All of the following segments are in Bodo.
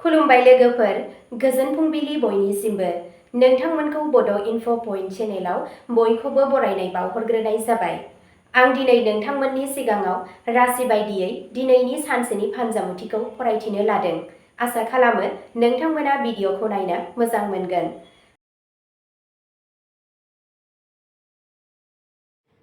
खुलुमबाय लोगोफोर, गोजोन फुंबिलि बयनिसिमबो। नोंथांमोनखौ बड' इनफ' पइन्ट चेनेलाव बयखौबो बरायनाय बावहरग्रोनाय जाबाय। आं दिनै नोंथांमोननि सिगाङाव राशि बायदियै दिनैनि सानसेनि फानजामुथिखौ फरायथिनो लादों। आसा खालामो नोंथांमोना भिडिअ'खौ नायनो मोजां मोनगोन।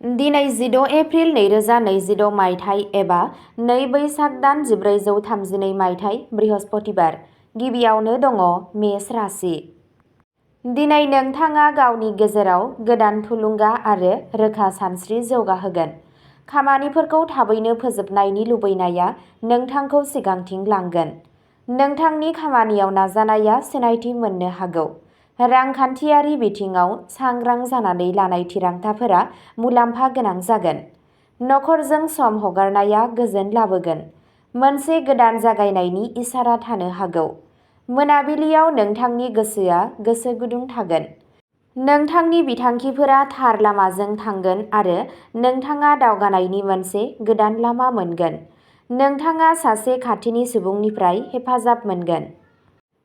दिनै 16 एप्रिल 2026 मायथाइ एबा 2 बैसाग दान 1432 मायथाइ बृहस्पतिबार। गिबियावनो दङ मेष राशि। दिनै नोंथाङा गावनि गेजेराव गोदान थुलुंगा आरो रोखा सानस्रि जौगाहोगोन। खामानिफोरखौ थाबैनो फोजोबनायनि लुबैनाया नोंथांखौ सिगांथिं लांगोन। नोंथांनि खामानियाव नाजानाया सिनायथि मोननो हागौ। रांखान्थियारि बिथिङाव सांग्रां जानानै लानाय थिरांथाफोरा मुलाम्फा गोनां जागोन। नखरजों सम हगारनाया गोजोन लाबोगोन। मोनसे गोदान जागायनायनि इसारा थानो हागौ। मोनाबिलियाव नोंथांनि गोसोआ गोसो गुदुं थागोन। नोंथांनि बिथांखिफोरा थार लामाजों थांगोन आरो नोंथाङा दावगानायनि मोनसे गोदान लामा मोनगोन। नोंथाङा सासे खाथिनि सुबुंनिफ्राय हेफाजाब मोनगोन।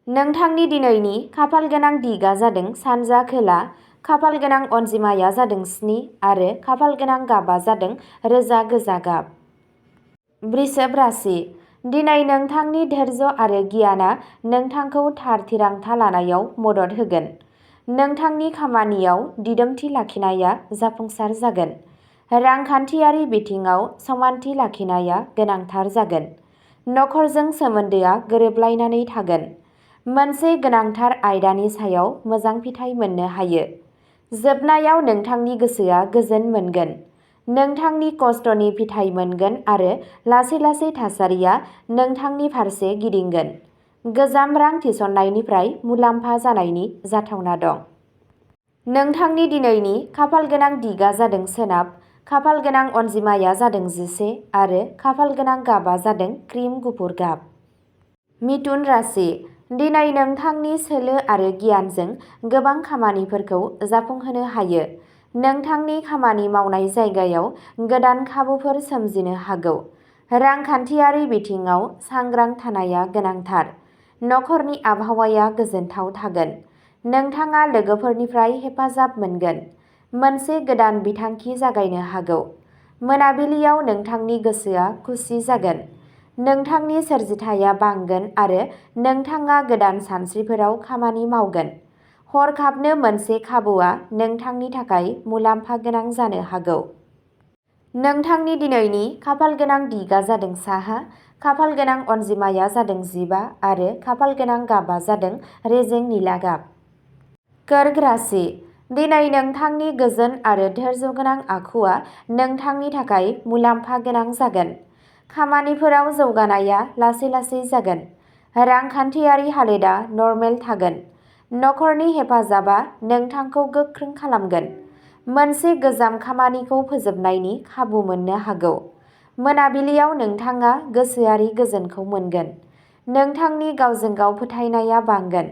नोंथांनि दिनैनि खाफालगोनां दिगआ जादों सानजा खोला, खाफालगोनां अनजिमाया जादों 7 आरो खाफालगोनां गाबआ जादों रोजा गोजा गाब। वृषभ राशि। दिनै नोंथांनि धैर्य आरो गियानआ नोंथांखौ थार थिरांथा लानायाव मदद होगोन। नोंथांनि खामानियाव दिदोमथि लाखिनाया जाफुंसार जागोन। रांखान्थियारि बिथिङाव समानथि लाखिनाया गोनांथार जागोन। नखरजों सोमोन्दोआ गोरोबलायनानै थागोन। मोनसे गोनांथार आयदानि सायाव मोजां फिथाय मोननो हायो। जोबनायाव नोंथांनि गोसोआ गोजोन मोनगोन। नोंथांनि खस्थ'नि फिथाय मोनगोन आरो लासै-लासै थासारिया नोंथांनि फारसे गिदिंगोन। गोजाम रां थिसननायनिफ्राय मुलाम्फा जानायनि जाथावना दं। नोंथांनि दिनैनि खाफालगोनां दिगआ जादों सोनाब, खाफालगोनां अनजिमाया जादों 11 आरो खाफालगोनां गाबआ जादों क्रिम गुफुर गाब। मिथुन राशि। दिनै नोंथांनि सोलो आरो गियानजों गोबां खामानिफोरखौ जाफुंहोनो हायो। नोंथांनि खामानि मावनाय जायगायाव गोदान खाबुफोर सोमजिनो हागौ। रांखान्थियारि बिथिङाव सांग्रां थानाया गोनांथार। नखरनि आबहावाया गोजोनथाव थागोन। नोंथाङा लोगोफोरनिफ्राय हेफाजाब मोनगोन। मोनसे गोदान बिथांखि जागायनो हागौ। मोनाबिलियाव नोंथांनि गोसोआ खुसि जागोन। नोंथांनि सोरजिथाया बांगोन आरो नोंथाङा गोदान सानस्रिफोराव खामानि मावगोन। हरखाबनो मोनसे खाबुआ नोंथांनि थाखाय मुलाम्फा गोनां जानो हागौ। नोंथांनि दिनैनि खाफालगोनां दिगआ जादों साहा, खाफालगोनां अनजिमाया जादों 15 आरो खाफालगोनां गाबआ जादों रेजें निला गाब। कर्क राशि। दिनै नोंथांनि गोजोन आरो धैर्यगोनां आखुआ नोंथांनि थाखाय मुलाम्फा गोनां जागोन। खामानिफोराव जौगानाया लासै-लासै जागोन। रांखान्थियारि हालोदआ नरमेल थागोन। नखरनि हेफाजाबआ नोंथांखौ गोख्रों खालामगोन। मोनसे गोजाम खामानिखौ फोजोबनायनि खाबु मोननो हागौ। मोनाबिलियाव नोंथाङा गोसोआरि गोजोनखौ मोनगोन। नोंथांनि गावजों गाव फोथायनाया बांगोन।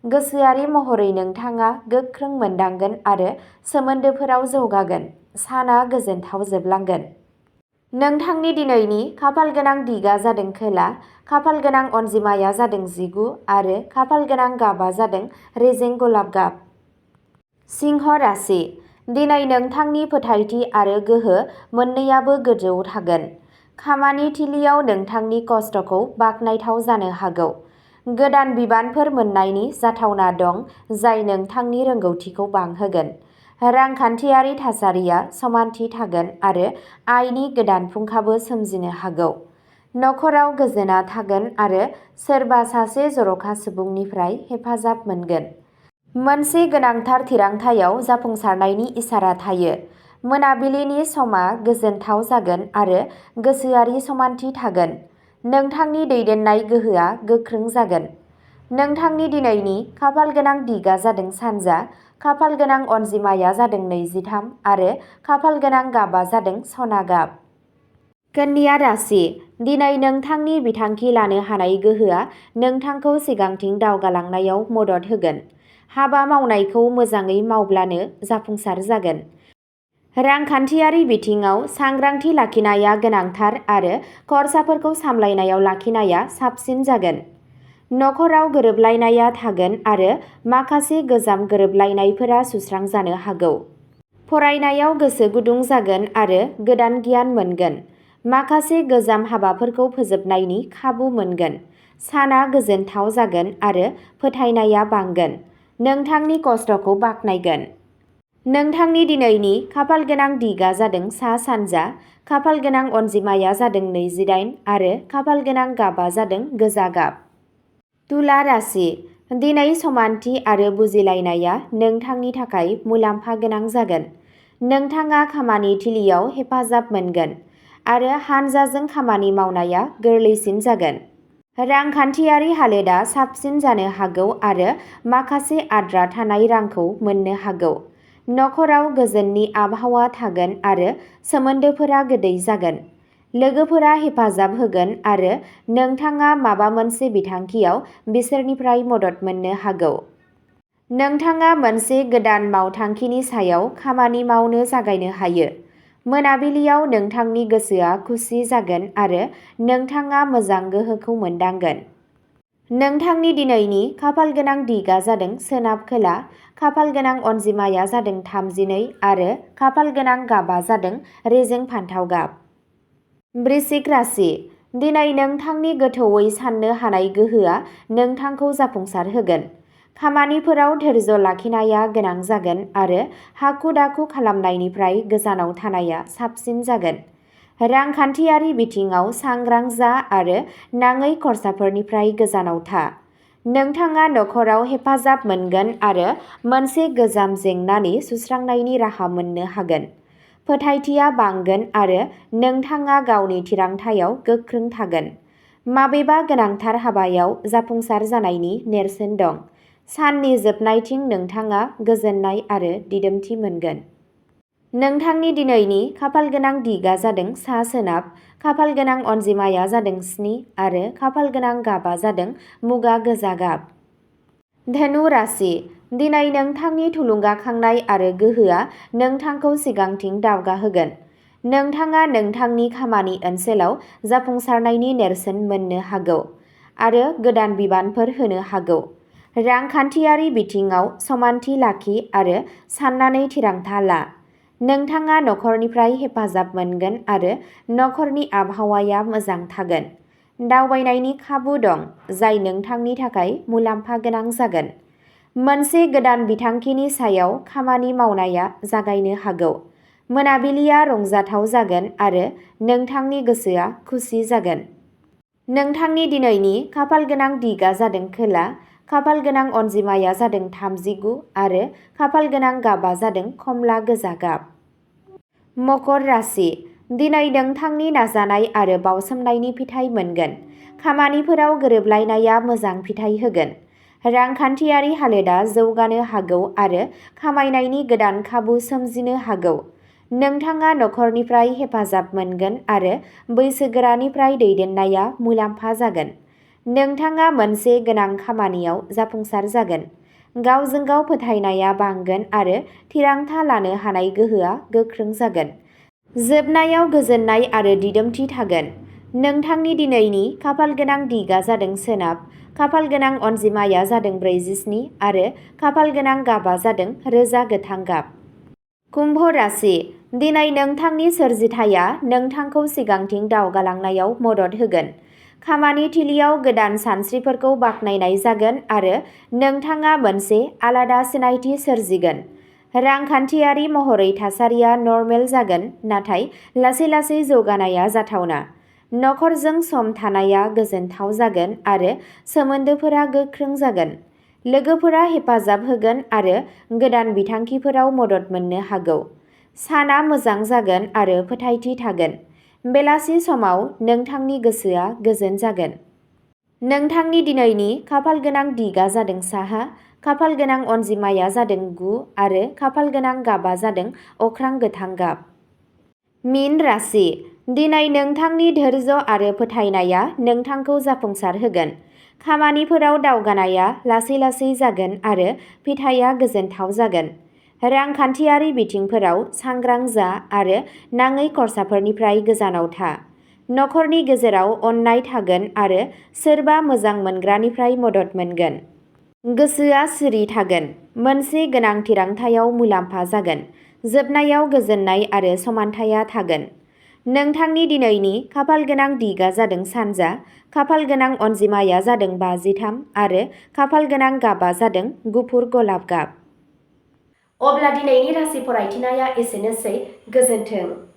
गोसोआरि महरै नोंथाङा गोख्रों मोनदांगोन आरो सोमोन्दोफोराव जौगागोन। साना गोजोनथाव जोबलांगोन। नोंथांनि दिनैनि खाफालगोनां दिगआ जादों खोला, खाफालगोनां अनजिमाया जादों 19 आरो खाफालगोनां गाबआ जादों रेजें गलाब गाब। सिंह राशि। दिनै नोंथांनि फोथायथि आरो गोहो मोन्नैआबो गोजौआव थागोन। खामानि थिलियाव नोंथांनि खस्थ'खौ बाखनायथाव जानो हागौ। गोदान बिबानफोर मोन्नायनि जाथावना दं जाय नोंथांनि रोंगौथिखौ बांहोगोन। रांखान्थियारि थासारिया समानथि थागोन आरो आयनि गोदान फुंखाबो सोमजिनो हागौ। नखराव गोजोनआ थागोन आरो सोरबा सासे जर'खा सुबुंनिफ्राय हेफाजाब मोनगोन। मोनसे गोनांथार थिरांथायाव जाफुंसारनायनि इसारा थायो। मोनाबिलिनि समा गोजोनथाव जागोन आरो गोसोआरि समानथि थागोन। नोंथांनि दैदेननाय गोहोआ गोख्रों जागोन। नोंथांनि दिनैनि खाफालगोनां दिगआ जादों सानजा, खाफालगोनां अनजिमाया जादों 23 आरो खाफालगोनां गाबआ जादों सना गाब। कन्या राशि। दिनै नोंथांनि बिथांखि लानो हानाय गोहोआ नोंथांखौ सिगांथिं दावगालांनायाव मदद होगोन। हाबा मावनायखौ मोजाङै मावब्लानो जाफुंसार जागोन। रांखान्थियारि बिथिङाव सांग्रांथि लाखिनाया गोनांथार आरो खरसाफोरखौ सामलायनायाव लाखिनाया साबसिन जागोन। नखराव गोरोबलायनाया थागोन आरो माखासे गोजाम गोरोबलायनायफोरा सुस्रांजानो हागौ। फरायनायाव गोसो गुदुं जागोन आरो गोदान गियान मोनगोन। माखासे गोजाम हाबाफोरखौ फोजोबनायनि खाबु मोनगोन। साना गोजोनथाव जागोन आरो फोथायनाया बांगोन। नोंथांनि खस्थ'खौ बाख्नायगोन। नोंथांनि दिनैनि खाफालगोनां दिगा जादों सा-सानजा, खाफालगोनां अनजिमाया जादों 28 आरो खाफालगोनां गाबआ जादों गोजा गाब। तुला राशि। दिनै समानथि आरो बुजिलायनाया नोंथांनि थाखाय मुलाम्फा गोनां जागोन। नोंथाङा खामानि थिलियाव हेफाजाब मोनगोन आरो हानजाजों खामानि मावनाया गोरलैसिन जागोन। रांखान्थियारि हालोदा साबसिन जानो हागौ आरो माखासे आद्रा थानाय रांखौ मोननो हागौ। नखराव गोजोननि आबहावा थागोन आरो सोमोन्दोफोरा गोदै जागोन। लोगोफोरा हेफाजाब होगोन आरो नोंथाङा माबा मोनसे बिथांखियाव बिसोरनिफ्राय मदद मोननो हागौ। नोंथाङा मोनसे गोदान मावथांखिनि सायाव खामानि मावनो जागायनो हायो। मोनाबिलियाव नोंथांनि गोसोआ खुसि जागोन आरो नोंथाङा मोजां गोहोखौ मोनदांगोन। नोंथांनि दिनैनि खाफालगोनां दिगा जादों सोनाब-खोला, खाफालगोनां अनजिमाया जादों 32 आरो खाफालगोनां गाबआ जादों रेजें फान्थाव गाब। वृश्चिक राशि। दिनै नोंथांनि गोथौवै साननो हानाय गोहोआ नोंथांखौ जाफुंसारहोगोन। खामानिफोराव धैर्य लाखिनाया गोनां जागोन आरो हाखु-दाखु खालामनायनिफ्राय गोजानाव थानाया साबसिन जागोन। रांखान्थियारि बिथिङाव सांग्रां जा आरो नाङै खरसाफोरनिफ्राय गोजानाव था। नोंथाङा नखराव हेफाजाब मोनगोन आरो मोनसे गोजाम जेंनानि सुस्रांनायनि राहा मोननो हागोन। फोथायथिया बांगोन आरो नोंथाङा गावनि थिरांथायाव गोख्रों थागोन। माबेबा गोनांथार हाबायाव जाफुंसार जानायनि नेरसोन दं। साननि जोबनायथिं नोंथाङा गोजोननाय आरो दिदोमथि मोनगोन। नोंथांनि दिनैनि खाफालगोनां दिगा जादों सा-सोनाब, खाफालगोनां अनजिमाया जादों 7 आरो खाफालगोनां गाबआ जादों मुगा गोजा गाब। धनु राशि। दिनै नोंथांनि थुलुंगाखांनाय आरो गोहोआ नोंथांखौ सिगांथिं दावगाहोगोन। नोंथाङा नोंथांनि खामानि ओनसोलाव जाफुंसारनायनि नेरसोन मोननो हागौ आरो गोदान बिबानफोर होनो हागौ। रांखान्थियारि बिथिङाव समानथि लाखि आरो साननानै थिरांथा ला। नोंथाङा नखरनिफ्राय हेफाजाब मोनगोन आरो नखरनि आबहावाया मोजां थागोन। दावबायनायनि खाबु दं, जाय नोंथांनि थाखाय मुलाम्फा गोनां जागोन। मोनसे गोदान बिथांखिनि सायाव खामानि मावनाया जागायनो हागौ। मोनाबिलिया रंजाथाव जागोन आरो नोंथांनि गोसोआ खुसि जागोन। नोंथांनि दिनैनि खाफालगोनां दिगा जादों खोला, खाफालगोनां अनजिमाया जादों 39 आरो खाफालगोनां गाबआ जादों खमला गोजा गाब। मकर राशि। दिनै नोंथांनि नाजानाय आरो बावसोमनायनि फिथाइ मोनगोन। खामानिफोराव गोरोबलायनाया मोजां फिथाइ होगोन। रांखान्थियारि हालोदा जौगानो हागौ आरो खामायनायनि गोदान खाबु सोमजिनो हागौ। नोंथाङा नखरनिफ्राय हेफाजाब मोनगोन आरो बैसोगोरानिफ्राय दैदेननाया मुलाम्फा जागोन। नोंथाङा मोनसे गोनां खामानियाव जाफुंसार जागोन। गावजों गाव फोथायनाया बांगोन आरो थिरांथा लानो हानाय गोहोआ गोख्रों जागोन। जोबनायाव गोजोननाय आरो दिदोमथि थागोन। नोंथांनि दिनैनि खाफालगोनां दिगा जादों सोनाब, खाफालगोनां अनजिमाया जादों 47 आरो खाफालगोनां गाबआ जादों रोजा गोथां गाब। कुम्भ राशि। दिनै नोंथांनि सोरजिथाया नोंथांखौ सिगांथिं दावगालांनायाव मदद होगोन। खामानि थिलियाव गोदान सानस्रिफोरखौ बाख्नायनाय जागोन आरो नोंथाङा मोनसे आलादा सिनायथि सोरजिगोन। रांखान्थियारि महरै थासारिया नर्मेल जागोन, नाथाय लासै-लासै जौगानाया जाथावना। नखरजों सम थानाया गोजोनथाव जागोन आरो सोमोन्दोफोरा गोख्रों जागोन। लोगोफोरा हेफाजाब होगोन आरो गोदान बिथांखिफोराव मदद मोननो हागौ। साना मोजां जागोन आरो फोथायथि थागोन। बेलासि समाव नोंथांनि गोसोआ गोजोन जागोन। नोंथांनि दिनैनि खाफालगोनां दिगा जादों साहा, खाफालगोनां अनजिमाया जादों 9 आरो खाफालगोनां गाबआ जादों अख्रां गोथां गाब। मीन राशि। दिनै नोंथांनि धैर्य आरो फोथायनाया नोंथांखौ जाफुंसार होगोन। खामानिफोराव दावगानाया लासै-लासै जागोन आरो फिथाइया गोजोनथाव जागोन। रांखान्थियारि बिथिंफोराव सांग्रां जा आरो नाङै खरसाफोरनिफ्राय गोजानाव था। नखरनि गेजेराव अननाय थागोन आरो सोरबा मोजां मोनग्रानिफ्राय मदद मोनगोन। गोसोआ सिरि थागोन। मोनसे गोनां थिरांथायाव मुलाम्फा जागोन। जोबनायाव गोजोननाय आरो समानथाया थागोन। नोंथांनि दिनैनि खाफालगोनां दिगआ जादों सानजा, खाफालगोनां अनजिमाया जादों 53 आरो खाफालगोनां गाबआ जादों गुफुर गलाब गाब। अब्ला दिनैनि राशि फरायथिनाया एसेनोसै। गोजोन्थों।